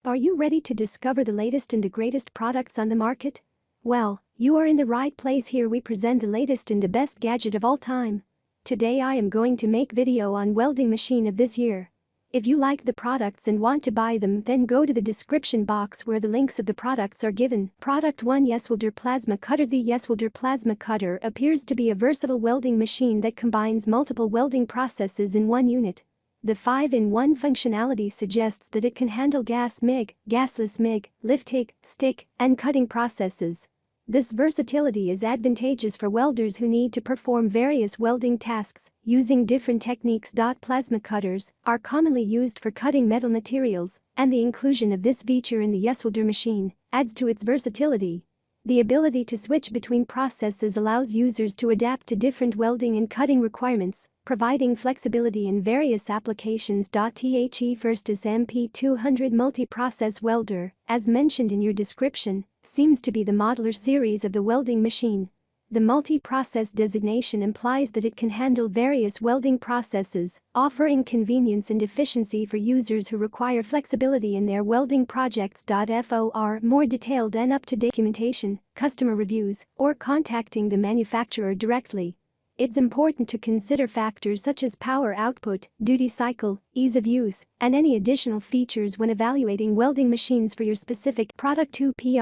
Are you ready to discover the latest and the greatest products on the market? Well, you are in the right place. Here we present the latest and the best gadget of all time. Today I am going to make video on welding machine of this year. If you like the products and want to buy them, then go to the description box where the links of the products are given. Product 1, ESAB Plasma Cutter. The ESAB Plasma Cutter appears to be a versatile welding machine that combines multiple welding processes in one unit. The 5-in-1 functionality suggests that it can handle gas MIG, gasless MIG, lifting, stick, and cutting processes. This versatility is advantageous for welders who need to perform various welding tasks using different techniques. Plasma cutters are commonly used for cutting metal materials, and the inclusion of this feature in the ESAB machine adds to its versatility. The ability to switch between processes allows users to adapt to different welding and cutting requirements, providing flexibility in various applications. The first is MP200 multi-process welder, as mentioned in your description, seems to be the modular series of the welding machine. The multi-process designation implies that it can handle various welding processes, offering convenience and efficiency for users who require flexibility in their welding projects. For more detailed and up-to-date documentation, customer reviews, or contacting the manufacturer directly, it's important to consider factors such as power output, duty cycle, ease of use, and any additional features when evaluating welding machines for your specific product. 2 Product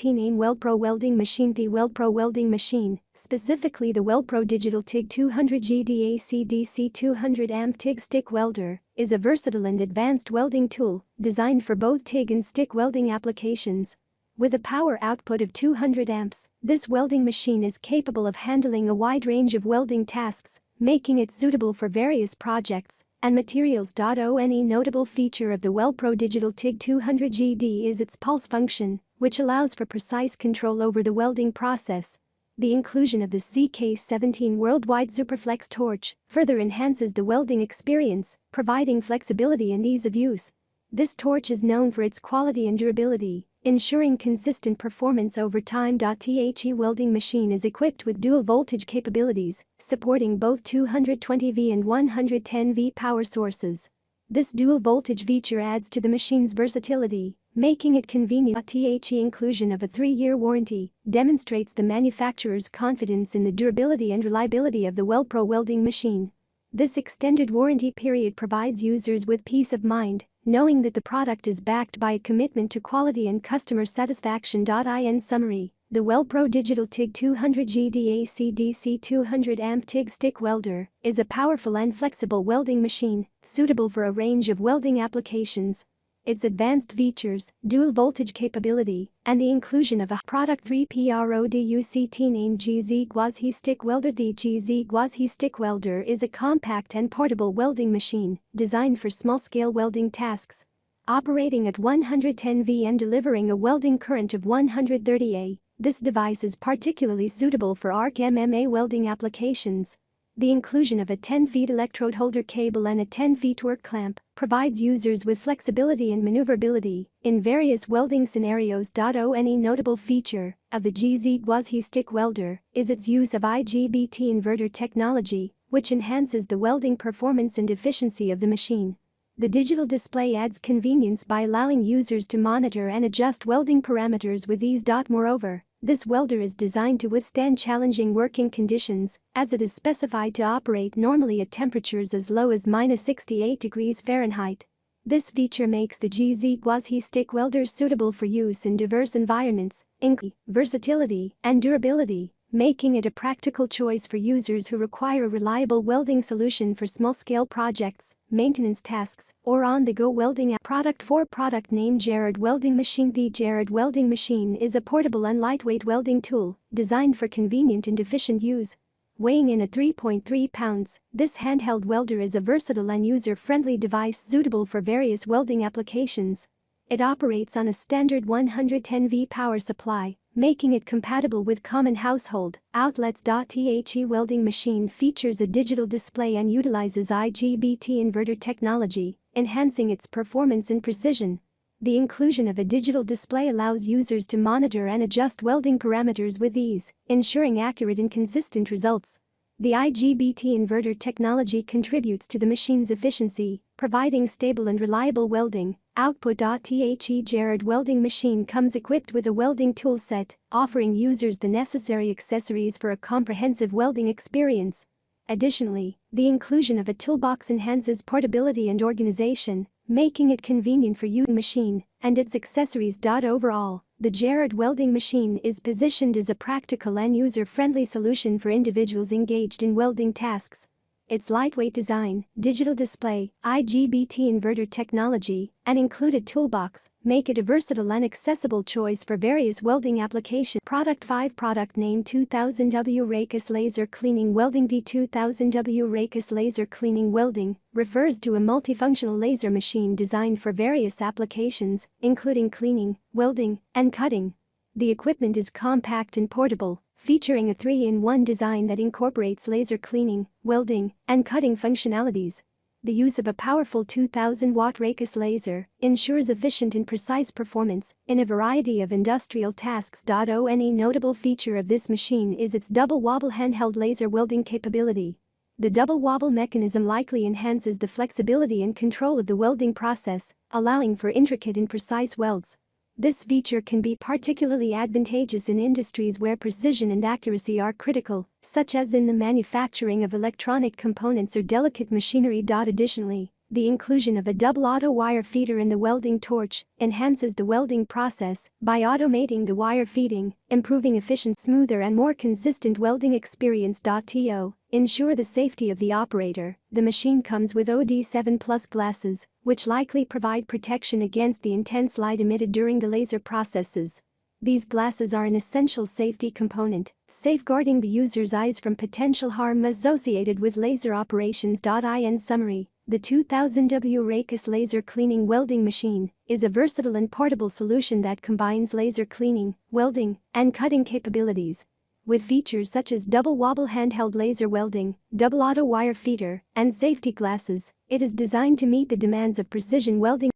name WeldPro Welding Machine. The WeldPro Welding Machine, specifically the WeldPro Digital TIG 200G DC 200 amp TIG stick welder, is a versatile and advanced welding tool designed for both TIG and stick welding applications. With a power output of 200 amps, this welding machine is capable of handling a wide range of welding tasks, making it suitable for various projects and materials. One notable feature of the WeldPro Digital TIG 200GD is its pulse function, which allows for precise control over the welding process. The inclusion of the CK17 Worldwide Superflex torch further enhances the welding experience, providing flexibility and ease of use. This torch is known for its quality and durability, ensuring consistent performance over time. The welding machine is equipped with dual voltage capabilities, supporting both 220V and 110V power sources. This dual voltage feature adds to the machine's versatility, making it convenient. The inclusion of a 3-year warranty demonstrates the manufacturer's confidence in the durability and reliability of the WeldPro welding machine. This extended warranty period provides users with peace of mind, knowing that the product is backed by a commitment to quality and customer satisfaction. In summary, the WeldPro Digital TIG 200G DC 200 amp TIG stick welder is a powerful and flexible welding machine suitable for a range of welding applications. Its advanced features, dual voltage capability, and the inclusion of a Product 3 Product name GZ Gwazi Stick Welder. The GZ Gwazi Stick Welder is a compact and portable welding machine designed for small-scale welding tasks. Operating at 110V and delivering a welding current of 130 A, this device is particularly suitable for arc MMA welding applications. The inclusion of a 10-feet electrode holder cable and a 10-feet work clamp provides users with flexibility and maneuverability in various welding scenarios. One notable feature of the GZ Gwazi stick welder is its use of IGBT inverter technology, which enhances the welding performance and efficiency of the machine. The digital display adds convenience by allowing users to monitor and adjust welding parameters with ease. Moreover, this welder is designed to withstand challenging working conditions, as it is specified to operate normally at temperatures as low as -68°F. This feature makes the GZ Gwazi stick welder suitable for use in diverse environments, including versatility and durability, making it a practical choice for users who require a reliable welding solution for small-scale projects, maintenance tasks, or on-the-go welding. Product 4 Product name Gerard Welding Machine. The Gerard Welding Machine is a portable and lightweight welding tool designed for convenient and efficient use. Weighing in at 3.3 pounds, this handheld welder is a versatile and user-friendly device suitable for various welding applications. It operates on a standard 110V power supply, making it compatible with common household outlets. The welding machine features a digital display and utilizes IGBT inverter technology, enhancing its performance and precision. The inclusion of a digital display allows users to monitor and adjust welding parameters with ease, ensuring accurate and consistent results. The IGBT inverter technology contributes to the machine's efficiency, providing stable and reliable welding Output.The Jared welding machine comes equipped with a welding tool set, offering users the necessary accessories for a comprehensive welding experience. Additionally, the inclusion of a toolbox enhances portability and organization, making it convenient for using the machine and its accessories. Overall, the Jared welding machine is positioned as a practical and user-friendly solution for individuals engaged in welding tasks. Its lightweight design, digital display, IGBT inverter technology, and included toolbox make it a versatile and accessible choice for various welding applications. Product 5 Product name 2000W Raycus Laser Cleaning Welding. The 2000W Raycus Laser Cleaning Welding refers to a multifunctional laser machine designed for various applications, including cleaning, welding, and cutting. The equipment is compact and portable, featuring a 3-in-1 design that incorporates laser cleaning, welding, and cutting functionalities. The use of a powerful 2000-watt Raycus laser ensures efficient and precise performance in a variety of industrial tasks. Any notable feature of this machine is its double wobble handheld laser welding capability. The double wobble mechanism likely enhances the flexibility and control of the welding process, allowing for intricate and precise welds. This feature can be particularly advantageous in industries where precision and accuracy are critical, such as in the manufacturing of electronic components or delicate machinery. Additionally, the inclusion of a double auto wire feeder in the welding torch enhances the welding process by automating the wire feeding, improving efficient, smoother and more consistent welding experience. To ensure the safety of the operator, the machine comes with OD7+ glasses, which likely provide protection against the intense light emitted during the laser processes. These glasses are an essential safety component, safeguarding the user's eyes from potential harm associated with laser operations. In summary, the 2000W Raycus Laser Cleaning Welding Machine is a versatile and portable solution that combines laser cleaning, welding, and cutting capabilities. With features such as double wobble handheld laser welding, double auto wire feeder, and safety glasses, it is designed to meet the demands of precision welding.